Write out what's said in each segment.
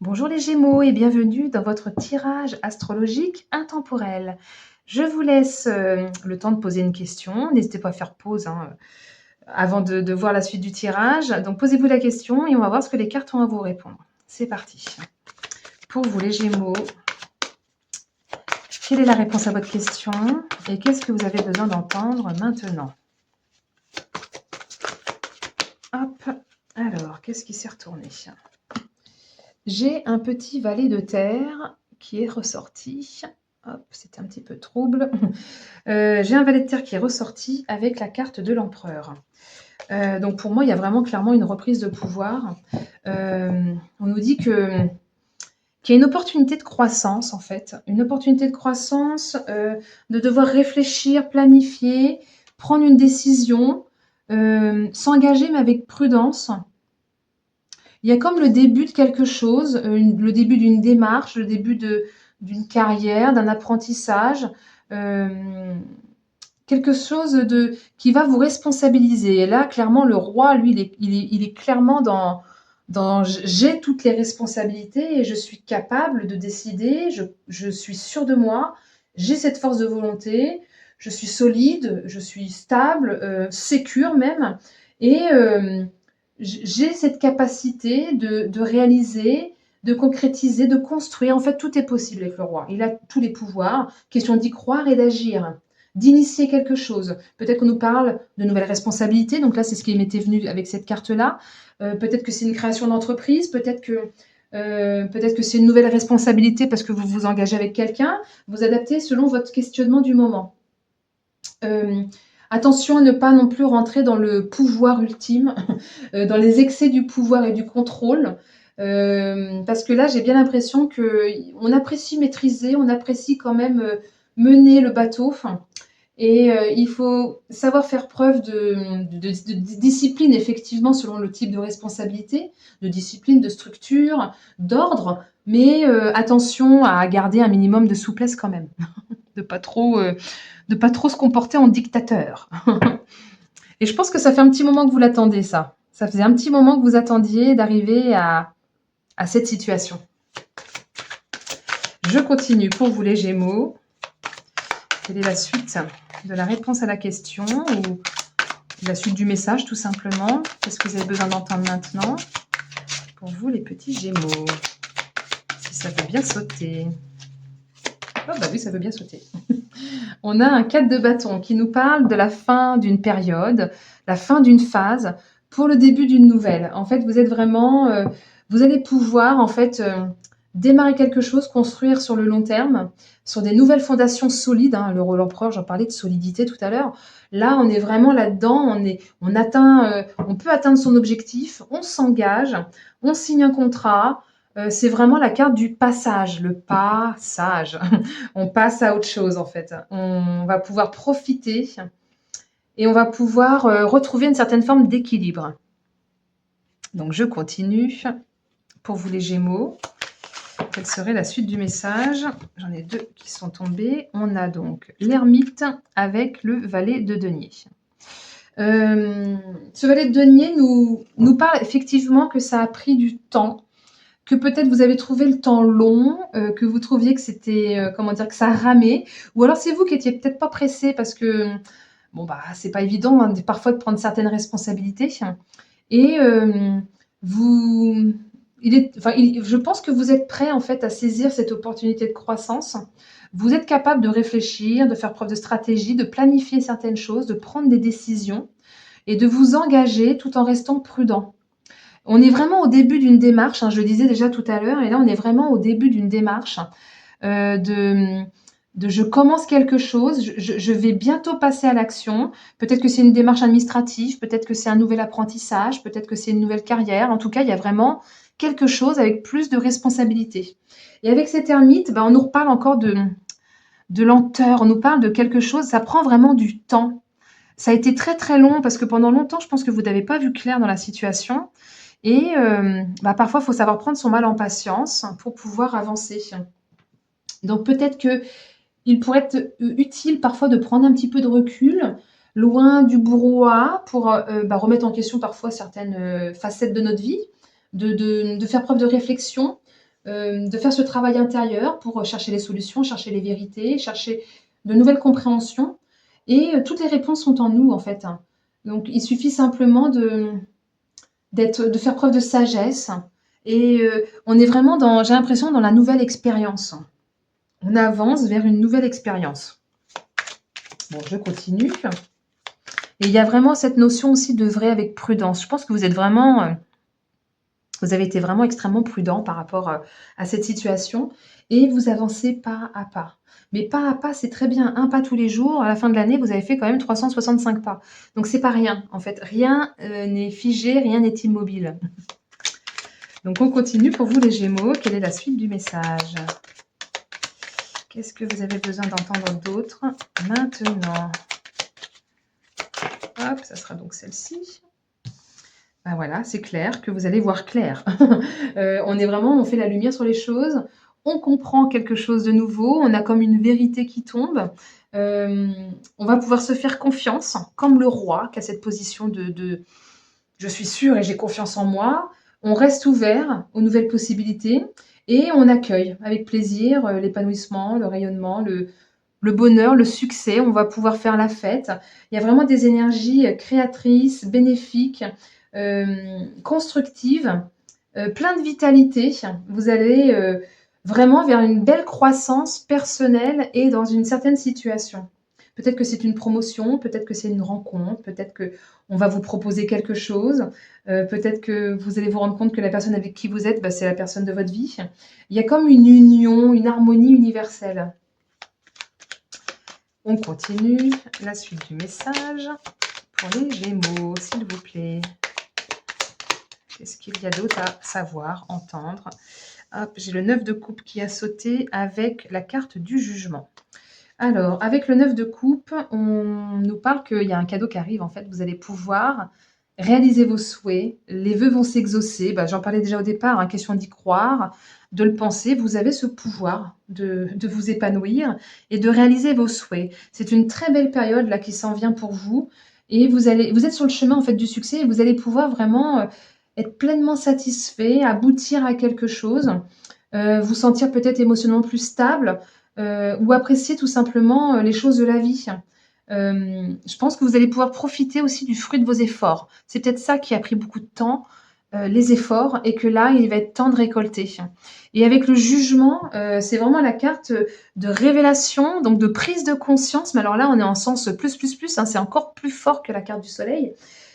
Bonjour les Gémeaux et bienvenue dans votre tirage astrologique intemporel. Je vous laisse le temps de poser une question. N'hésitez pas à faire pause avant de voir la suite du tirage. Donc posez-vous la question et on va voir ce que les cartes ont à vous répondre. C'est parti. Pour vous les Gémeaux, quelle est la réponse à votre question et qu'est-ce que vous avez besoin d'entendre maintenant? Hop, alors, qu'est-ce qui s'est retourné? J'ai un petit valet de terre qui est ressorti. Hop, c'était un petit peu trouble. J'ai un valet de terre qui est ressorti avec la carte de l'empereur. Donc pour moi, il y a vraiment clairement une reprise de pouvoir. On nous dit qu'il y a une opportunité de croissance, en fait. Une opportunité de croissance, de devoir réfléchir, planifier, prendre une décision, s'engager mais avec prudence. Il y a comme le début de quelque chose, le début d'une démarche, le début d'une carrière, d'un apprentissage, quelque chose qui va vous responsabiliser. Et là, clairement, le roi, lui, il est clairement dans j'ai toutes les responsabilités et je suis capable de décider, je suis sûre de moi, j'ai cette force de volonté, je suis solide, je suis stable, sécure même. Et j'ai cette capacité de réaliser, de concrétiser, de construire. En fait, tout est possible avec le roi. Il a tous les pouvoirs. Question d'y croire et d'agir, d'initier quelque chose. Peut-être qu'on nous parle de nouvelles responsabilités. Donc là, c'est ce qui m'était venu avec cette carte-là. Peut-être que c'est une création d'entreprise. Peut-être que c'est une nouvelle responsabilité parce que vous vous engagez avec quelqu'un. Vous adaptez selon votre questionnement du moment. Attention à ne pas non plus rentrer dans le pouvoir ultime, dans les excès du pouvoir et du contrôle, parce que là, j'ai bien l'impression qu'on apprécie maîtriser, on apprécie quand même mener le bateau. Et il faut savoir faire preuve de discipline, effectivement, selon le type de responsabilité, de discipline, de structure, d'ordre, mais attention à garder un minimum de souplesse quand même, de pas trop, euh, de pas trop se comporter en dictateur. Et je pense que ça fait un petit moment que vous l'attendez, ça. Ça faisait un petit moment que vous attendiez d'arriver à cette situation. Je continue pour vous les Gémeaux. Quelle est la suite de la réponse à la question ou la suite du message, tout simplement? Qu'est-ce que vous avez besoin d'entendre maintenant pour vous, les petits Gémeaux? Si ça veut bien sauter. Oh bah oui, ça veut bien sauter. On a un 4 de bâton qui nous parle de la fin d'une période, la fin d'une phase pour le début d'une nouvelle. En fait, vous êtes vraiment, vous allez pouvoir en fait démarrer quelque chose, construire sur le long terme, sur des nouvelles fondations solides. Hein. Le rôle empereur, j'en parlais de solidité tout à l'heure. Là, on est vraiment là-dedans. On peut atteindre son objectif. On s'engage, on signe un contrat. C'est vraiment la carte du passage, le passage. On passe à autre chose en fait. On va pouvoir profiter et on va pouvoir retrouver une certaine forme d'équilibre. Donc je continue pour vous les Gémeaux. Quelle serait la suite du message? J'en ai deux qui sont tombés. On a donc l'ermite avec le valet de denier. Ce valet de denier nous parle effectivement que ça a pris du temps, que peut-être vous avez trouvé le temps long, que vous trouviez que c'était, comment dire? Que ça ramait, ou alors c'est vous qui étiez peut-être pas pressé parce que, bon, bah, c'est pas évident, hein, parfois de prendre certaines responsabilités et vous je pense que vous êtes prêt, en fait, à saisir cette opportunité de croissance. Vous êtes capable de réfléchir, de faire preuve de stratégie, de planifier certaines choses, de prendre des décisions et de vous engager tout en restant prudent. On est vraiment au début d'une démarche, hein, je le disais déjà tout à l'heure, et là on est vraiment au début d'une démarche euh, de, je commence quelque chose, je vais bientôt passer à l'action. Peut-être que c'est une démarche administrative, peut-être que c'est un nouvel apprentissage, peut-être que c'est une nouvelle carrière. En tout cas, il y a vraiment quelque chose avec plus de responsabilité. Et avec cet ermite, ben, on nous reparle encore de lenteur, on nous parle de quelque chose, ça prend vraiment du temps. Ça a été très très long parce que pendant longtemps, je pense que vous n'avez pas vu clair dans la situation. Et bah, parfois, il faut savoir prendre son mal en patience pour pouvoir avancer. Donc peut-être qu'il pourrait être utile parfois de prendre un petit peu de recul, loin du brouhaha, pour bah, remettre en question parfois certaines facettes de notre vie, de faire preuve de réflexion, de faire ce travail intérieur pour chercher les solutions, chercher les vérités, chercher de nouvelles compréhensions. Et toutes les réponses sont en nous, en fait, hein. Donc, il suffit simplement de faire preuve de sagesse. Et on est vraiment dans, j'ai l'impression, dans la nouvelle expérience. On avance vers une nouvelle expérience. Bon, je continue. Et il y a vraiment cette notion aussi de vrai avec prudence. Je pense que vous êtes vraiment, vous avez été vraiment extrêmement prudent par rapport à cette situation et vous avancez pas à pas. Mais pas à pas, c'est très bien. Un pas tous les jours. À la fin de l'année, vous avez fait quand même 365 pas. Donc c'est pas rien, en fait. Rien n'est figé, rien n'est immobile. Donc on continue pour vous les Gémeaux. Quelle est la suite du message? Qu'est-ce que vous avez besoin d'entendre d'autre maintenant? Hop, ça sera donc celle-ci. Ben voilà, c'est clair que vous allez voir clair. On est vraiment, on fait la lumière sur les choses, on comprend quelque chose de nouveau, on a comme une vérité qui tombe. On va pouvoir se faire confiance, comme le roi qui a cette position de je suis sûr et j'ai confiance en moi. On reste ouvert aux nouvelles possibilités et on accueille avec plaisir l'épanouissement, le rayonnement, le bonheur, le succès. On va pouvoir faire la fête. Il y a vraiment des énergies créatrices, bénéfiques, constructives, plein de vitalité. Vous allez vraiment vers une belle croissance personnelle et dans une certaine situation. Peut-être que c'est une promotion, peut-être que c'est une rencontre, peut-être que on va vous proposer quelque chose, peut-être que vous allez vous rendre compte que la personne avec qui vous êtes, bah, c'est la personne de votre vie. Il y a comme une union, une harmonie universelle. On continue la suite du message pour les Gémeaux, s'il vous plaît. Qu'est-ce qu'il y a d'autre à savoir, entendre? Hop, j'ai le 9 de coupe qui a sauté avec la carte du jugement. Alors, avec le 9 de coupe, on nous parle qu'il y a un cadeau qui arrive. En fait, vous allez pouvoir réaliser vos souhaits. Les vœux vont s'exaucer. Bah, j'en parlais déjà au départ, hein, question d'y croire, de le penser. Vous avez ce pouvoir de vous épanouir et de réaliser vos souhaits. C'est une très belle période là qui s'en vient pour vous. Et vous êtes sur le chemin en fait du succès et vous allez pouvoir vraiment être pleinement satisfait, aboutir à quelque chose, vous sentir peut-être émotionnellement plus stable ou apprécier tout simplement les choses de la vie. Je pense que vous allez pouvoir profiter aussi du fruit de vos efforts. C'est peut-être ça qui a pris beaucoup de temps, les efforts, et que là, il va être temps de récolter. Et avec le jugement, c'est vraiment la carte de révélation, donc de prise de conscience. Mais alors là, on est en sens plus, plus, plus, hein, c'est encore plus fort que la carte du soleil.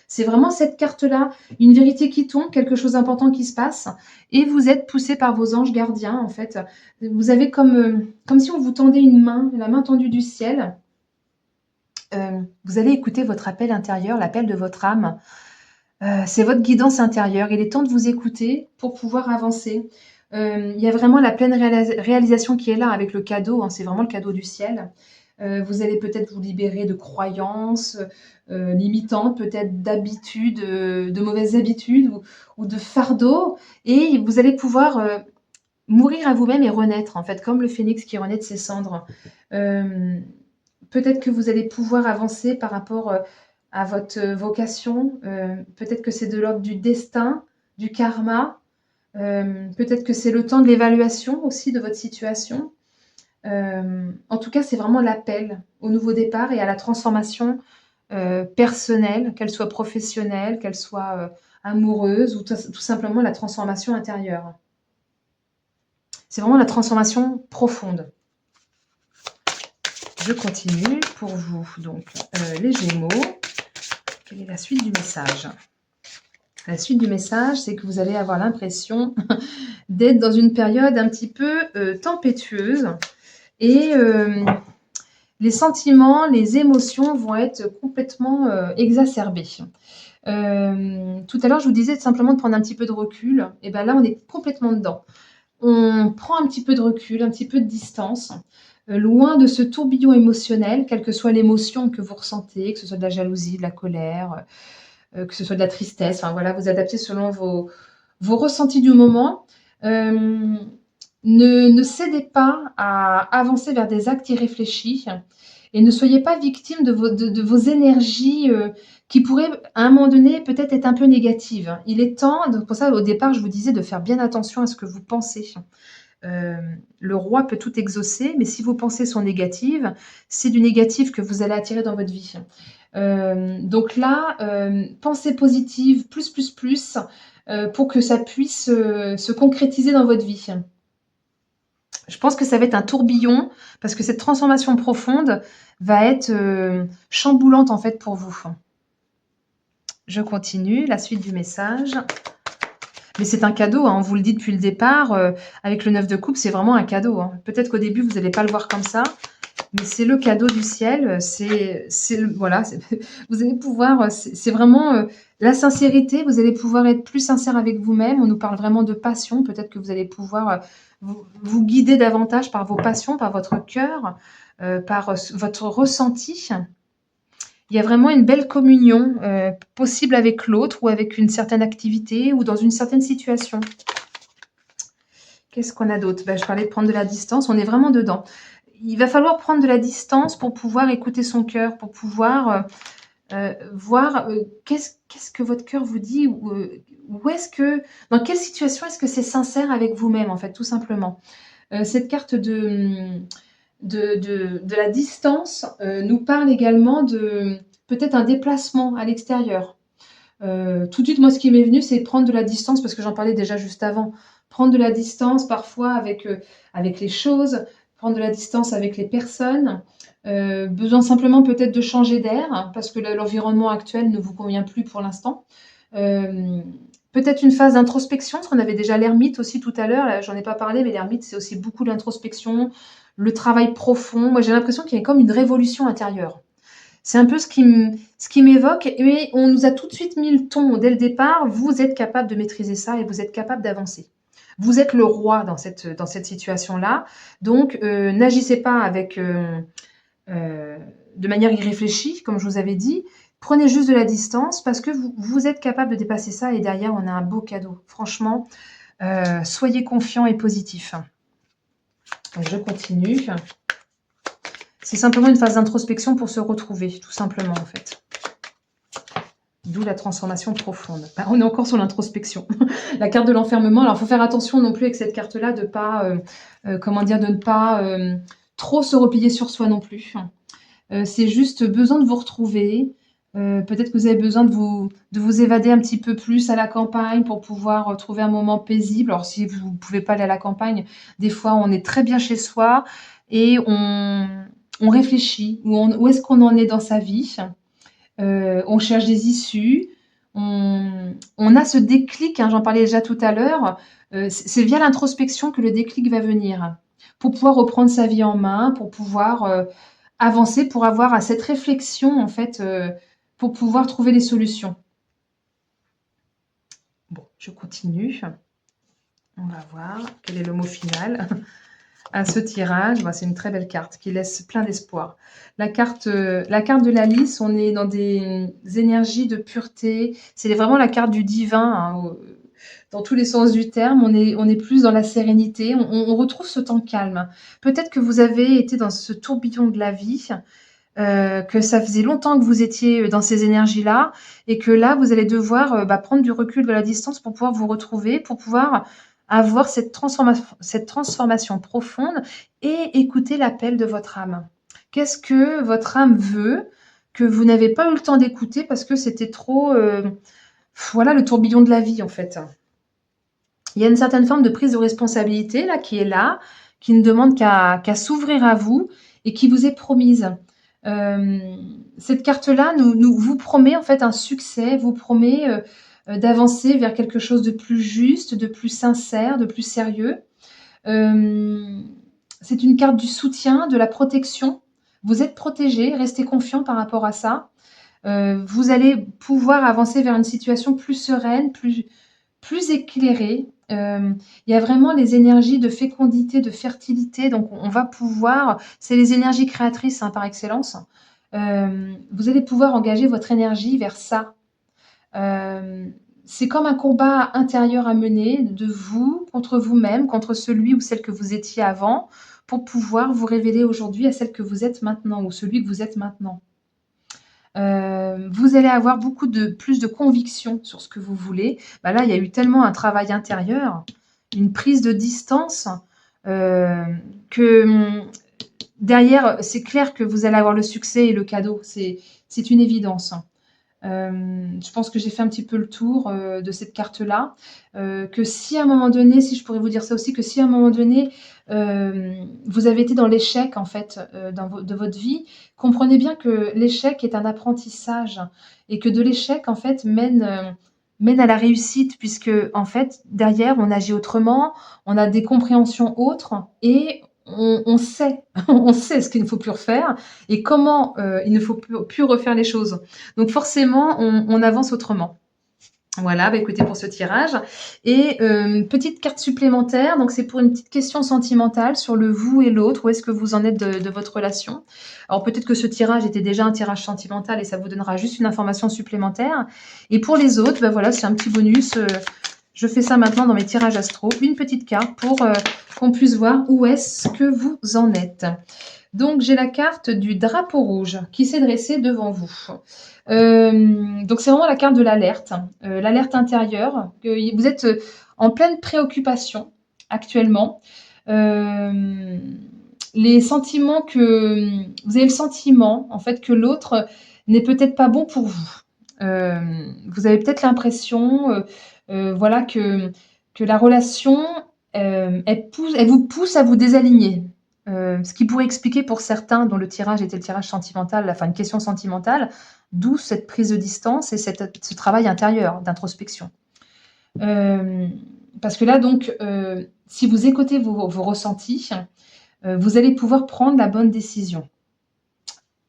C'est vraiment cette carte-là, une vérité qui tombe, quelque chose d'important qui se passe, et vous êtes poussé par vos anges gardiens, en fait. Vous avez comme si on vous tendait une main, la main tendue du ciel. Vous allez écouter votre appel intérieur, l'appel de votre âme. C'est votre guidance intérieure. Il est temps de vous écouter pour pouvoir avancer. Il y a vraiment la pleine réalisation qui est là avec le cadeau, hein, c'est vraiment le cadeau du ciel. Vous allez peut-être vous libérer de croyances limitantes, peut-être d'habitudes, de mauvaises habitudes ou de fardeaux, et vous allez pouvoir mourir à vous-même et renaître, en fait, comme le phénix qui renaît de ses cendres. Euh, Peut-être que vous allez pouvoir avancer par rapport à votre vocation. Peut-être que c'est de l'ordre du destin, du karma. Peut-être que c'est le temps de l'évaluation aussi de votre situation. En tout cas, c'est vraiment l'appel au nouveau départ et à la transformation personnelle, qu'elle soit professionnelle, qu'elle soit amoureuse ou tout simplement la transformation intérieure. C'est vraiment la transformation profonde. Je continue pour vous, donc les Gémeaux. Quelle est la suite du message? La suite du message, c'est que vous allez avoir l'impression d'être dans une période un petit peu tempétueuse et les sentiments, les émotions vont être complètement exacerbés. Tout à l'heure, je vous disais simplement de prendre un petit peu de recul. Et bien là, on est complètement dedans. On prend un petit peu de recul, un petit peu de distance, loin de ce tourbillon émotionnel, quelle que soit l'émotion que vous ressentez, que ce soit de la jalousie, de la colère, que ce soit de la tristesse. Enfin voilà, vous adaptez selon vos ressentis du moment. Ne cédez pas à avancer vers des actes irréfléchis et ne soyez pas victime de vos énergies qui pourrait, à un moment donné, peut-être être un peu négative, hein. Il est temps, donc pour ça, au départ, je vous disais de faire bien attention à ce que vous pensez. Le roi peut tout exaucer, mais si vos pensées sont négatives, c'est du négatif que vous allez attirer dans votre vie. Donc là, pensez positive, plus, pour que ça puisse, se concrétiser dans votre vie. Je pense que ça va être un tourbillon parce que cette transformation profonde va être, chamboulante, en fait, pour vous. Je continue, la suite du message. Mais c'est un cadeau, hein, on vous le dit depuis le départ, avec le 9 de coupe, c'est vraiment un cadeau, hein. Peut-être qu'au début, vous n'allez pas le voir comme ça, mais c'est le cadeau du ciel, c'est le voilà, c'est vous allez pouvoir, c'est vraiment, la sincérité, vous allez pouvoir être plus sincère avec vous-même. On nous parle vraiment de passion, peut-être que vous allez pouvoir, vous guider davantage par vos passions, par votre cœur, par, votre ressenti. Il y a vraiment une belle communion, possible avec l'autre ou avec une certaine activité ou dans une certaine situation. Qu'est-ce qu'on a d'autre? Bah, je parlais de prendre de la distance, on est vraiment dedans. Il va falloir prendre de la distance pour pouvoir écouter son cœur, pour pouvoir, voir, qu'est-ce que votre cœur vous dit ou, où est-ce que dans quelle situation est-ce que c'est sincère avec vous-même, en fait, tout simplement. Cette carte de la distance, nous parle également de peut-être un déplacement à l'extérieur. Tout de suite, moi, ce qui m'est venu, c'est prendre de la distance parce que j'en parlais déjà juste avant. Prendre de la distance parfois avec les choses, prendre de la distance avec les personnes, besoin simplement peut-être de changer d'air hein, parce que l'environnement actuel ne vous convient plus pour l'instant. Hem, peut-être une phase d'introspection, parce qu'on avait déjà l'ermite aussi tout à l'heure, là, j'en ai pas parlé, mais l'ermite, c'est aussi beaucoup l'introspection, le travail profond. Moi, j'ai l'impression qu'il y a comme une révolution intérieure. C'est un peu ce qui m'évoque, mais on nous a tout de suite mis le ton dès le départ. Vous êtes capable de maîtriser ça et vous êtes capable d'avancer. Vous êtes le roi dans cette situation-là. Donc, n'agissez pas avec, de manière irréfléchie, comme je vous avais dit. Prenez juste de la distance parce que vous êtes capable de dépasser ça et derrière, on a un beau cadeau. Franchement, soyez confiants et positifs. Je continue. C'est simplement une phase d'introspection pour se retrouver, tout simplement, en fait. D'où la transformation profonde. Bah, on est encore sur l'introspection. La carte de l'enfermement. Alors, il faut faire attention non plus avec cette carte-là de pas, comment dire, de ne pas trop se replier sur soi non plus. C'est juste besoin de vous retrouver. Peut-être que vous avez besoin de vous évader un petit peu plus à la campagne pour pouvoir trouver un moment paisible. Alors, si vous ne pouvez pas aller à la campagne, des fois, on est très bien chez soi et on réfléchit. Où est-ce qu'on en est dans sa vie? On cherche des issues. On a ce déclic, hein, j'en parlais déjà tout à l'heure. C'est via l'introspection que le déclic va venir. Pour pouvoir reprendre sa vie en main, pour pouvoir avancer, pour avoir à cette réflexion, en fait, pour pouvoir trouver des solutions. Bon, je continue. On va voir quel est le mot final à ce tirage. Bah, c'est une très belle carte qui laisse plein d'espoir. La carte de la lys, on est dans des énergies de pureté. C'est vraiment la carte du divin, hein, dans tous les sens du terme. On est plus dans la sérénité. On retrouve ce temps calme. Peut-être que vous avez été dans ce tourbillon de la vie, que ça faisait longtemps que vous étiez dans ces énergies-là et que là, vous allez devoir prendre du recul, de la distance pour pouvoir vous retrouver, pour pouvoir avoir cette transformation profonde et écouter l'appel de votre âme. Qu'est-ce que votre âme veut que vous n'avez pas eu le temps d'écouter parce que c'était trop, voilà, le tourbillon de la vie en fait. Il y a une certaine forme de prise de responsabilité là, qui ne demande qu'à s'ouvrir à vous et qui vous est promise. Cette carte-là vous promet en fait un succès, vous promet d'avancer vers quelque chose de plus juste, de plus sincère, de plus sérieux. C'est une carte du soutien, de la protection. Vous êtes protégé, restez confiant par rapport à ça. Vous allez pouvoir avancer vers une situation plus sereine, plus éclairée. Il y a vraiment les énergies de fécondité, de fertilité, donc on va pouvoir, c'est les énergies créatrices hein, par excellence. Vous allez pouvoir engager votre énergie vers ça. C'est comme un combat intérieur à mener de vous contre vous-même, contre celui ou celle que vous étiez avant, pour pouvoir vous révéler aujourd'hui à celle que vous êtes maintenant ou celui que vous êtes maintenant. Vous allez avoir beaucoup de plus de conviction sur ce que vous voulez. Bah, là, il y a eu tellement un travail intérieur, une prise de distance, heu, que, derrière, c'est clair que vous allez avoir le succès et le cadeau. C'est une évidence. Je pense que j'ai fait un petit peu le tour, de cette carte-là. Que si à un moment donné, si je pourrais vous dire ça aussi, que si à un moment donné, vous avez été dans l'échec en fait, dans vo de votre vie, comprenez bien que l'échec est un apprentissage et que de l'échec en fait mène à la réussite puisque en fait derrière on agit autrement, on a des compréhensions autres et on sait on sait ce qu'il ne faut plus refaire et comment, il ne faut plus refaire les choses. Donc forcément, on avance autrement. Voilà, bah, écoutez pour ce tirage et petite carte supplémentaire, donc c'est pour une petite question sentimentale sur le vous et l'autre. Où est-ce que vous en êtes de votre relation? Alors peut-être que ce tirage était déjà un tirage sentimental et ça vous donnera juste une information supplémentaire et pour les autres, bah, voilà, c'est un petit bonus, je fais ça maintenant dans mes tirages astro. Une petite carte pour, qu'on puisse voir où est-ce que vous en êtes. Donc j'ai la carte du drapeau rouge qui s'est dressé devant vous. Donc c'est vraiment la carte de l'alerte, l'alerte intérieure, que vous êtes, en pleine préoccupation actuellement. Hem, les sentiments que, vous avez le sentiment en fait que l'autre n'est peut-être pas bon pour vous. Vous avez peut-être l'impression, voilà que la relation, elle vous pousse à vous désaligner. Ce qui pourrait expliquer pour certains dont le tirage était le tirage sentimental, enfin une question sentimentale, d'où cette prise de distance et ce travail intérieur d'introspection. Hem, parce que là donc, si vous écoutez vos ressentis, vous allez pouvoir prendre la bonne décision.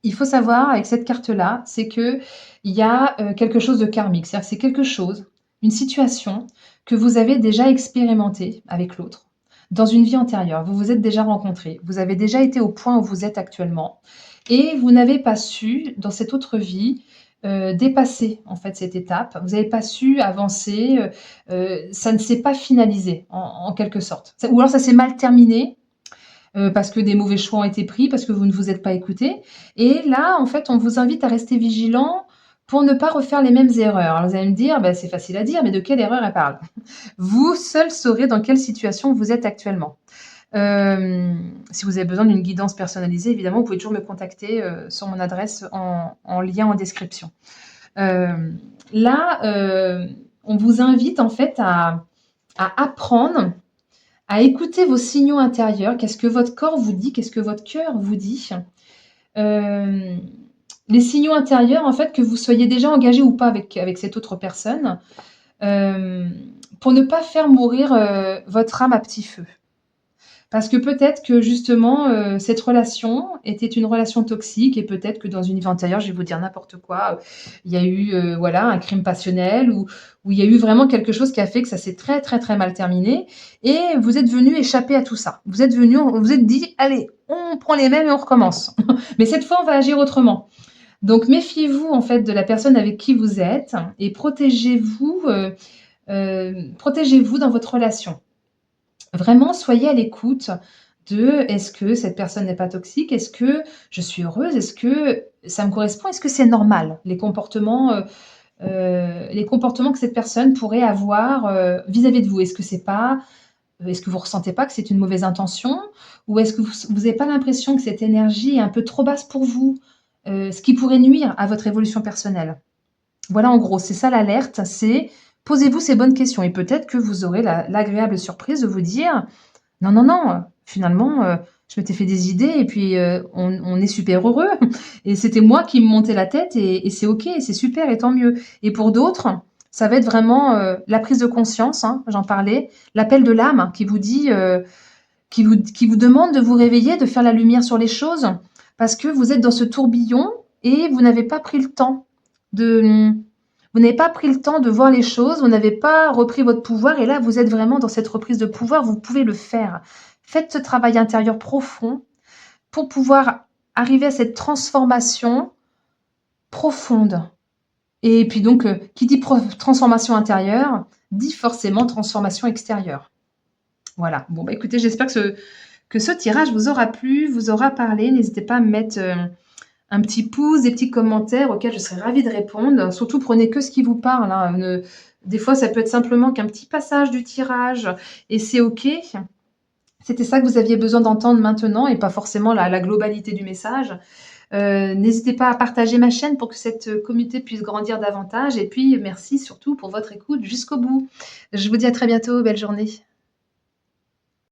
Il faut savoir avec cette carte-là, c'est qu'il y a, quelque chose de karmique. C'est-à-dire que c'est quelque chose, une situation que vous avez déjà expérimentée avec l'autre, dans une vie antérieure. Vous vous êtes déjà rencontrés, vous avez déjà été au point où vous êtes actuellement et vous n'avez pas su, dans cette autre vie, dépasser, en fait, cette étape. Vous n'avez pas su avancer, ça ne s'est pas finalisé en quelque sorte. Ça ou alors ça s'est mal terminé parce que des mauvais choix ont été pris, parce que vous ne vous êtes pas écoutés. Et là, en fait, on vous invite à rester vigilant pour ne pas refaire les mêmes erreurs. Alors vous allez me dire, bah, c'est facile à dire, mais de quelle erreur elle parle? Vous seul saurez dans quelle situation vous êtes actuellement. Si vous avez besoin d'une guidance personnalisée, évidemment, vous pouvez toujours me contacter sur mon adresse en lien en description. Là, on vous invite en fait à apprendre à écouter vos signaux intérieurs. Qu'est-ce que votre corps vous dit? Qu'est-ce que votre cœur vous dit? Hem, les signaux intérieurs, en fait, que vous soyez déjà engagé ou pas avec cette autre personne, hem, pour ne pas faire mourir, votre âme à petit feu. Parce que peut-être que justement, cette relation était une relation toxique et peut-être que dans une vie antérieure, je vais vous dire n'importe quoi, il y a eu, voilà, un crime passionnel ou il y a eu vraiment quelque chose qui a fait que ça s'est très, très, très mal terminé et vous êtes venus échapper à tout ça. Vous êtes venus, vous vous êtes dit: «Allez, on prend les mêmes et on recommence. Mais cette fois, on va agir autrement». Donc méfiez-vous, en fait, de la personne avec qui vous êtes et protégez-vous dans votre relation. Vraiment, soyez à l'écoute de: «Est-ce que cette personne n'est pas toxique? Est-ce que je suis heureuse? Est-ce que ça me correspond? Est-ce que c'est normal?» Les comportements que cette personne pourrait avoir, vis-à-vis de vous. Est-ce que vous ressentez pas que c'est une mauvaise intention? Ou est-ce que vous avez pas l'impression que cette énergie est un peu trop basse pour vous? Ce qui pourrait nuire à votre évolution personnelle. Voilà, en gros, c'est ça l'alerte, c'est posez-vous ces bonnes questions et peut-être que vous aurez l'agréable surprise de vous dire: «Non, non, non, finalement, je m'étais fait des idées et puis, on est super heureux et c'était moi qui me montais la tête et c'est OK, c'est super et tant mieux». Et pour d'autres, ça va être vraiment, la prise de conscience, hein, j'en parlais, l'appel de l'âme qui vous dit, qui vous demande de vous réveiller, de faire la lumière sur les choses parce que vous êtes dans ce tourbillon et vous n'avez pas pris le temps de, vous n'avez pas pris le temps de voir les choses, vous n'avez pas repris votre pouvoir et là, vous êtes vraiment dans cette reprise de pouvoir, vous pouvez le faire. Faites ce travail intérieur profond pour pouvoir arriver à cette transformation profonde. Et puis donc, qui dit transformation intérieure, dit forcément transformation extérieure. Voilà. Bon, bah, écoutez, j'espère que ce tirage vous aura plu, vous aura parlé. N'hésitez pas à me mettre, Un petit pouce, des petits commentaires auxquels je serais ravie de répondre. Surtout, prenez que ce qui vous parle, hein, ne des fois, ça peut être simplement qu'un petit passage du tirage et c'est OK. C'était ça que vous aviez besoin d'entendre maintenant et pas forcément la globalité du message. N'hésitez pas à partager ma chaîne pour que cette, communauté puisse grandir davantage et puis merci surtout pour votre écoute jusqu'au bout. Je vous dis à très bientôt, belle journée.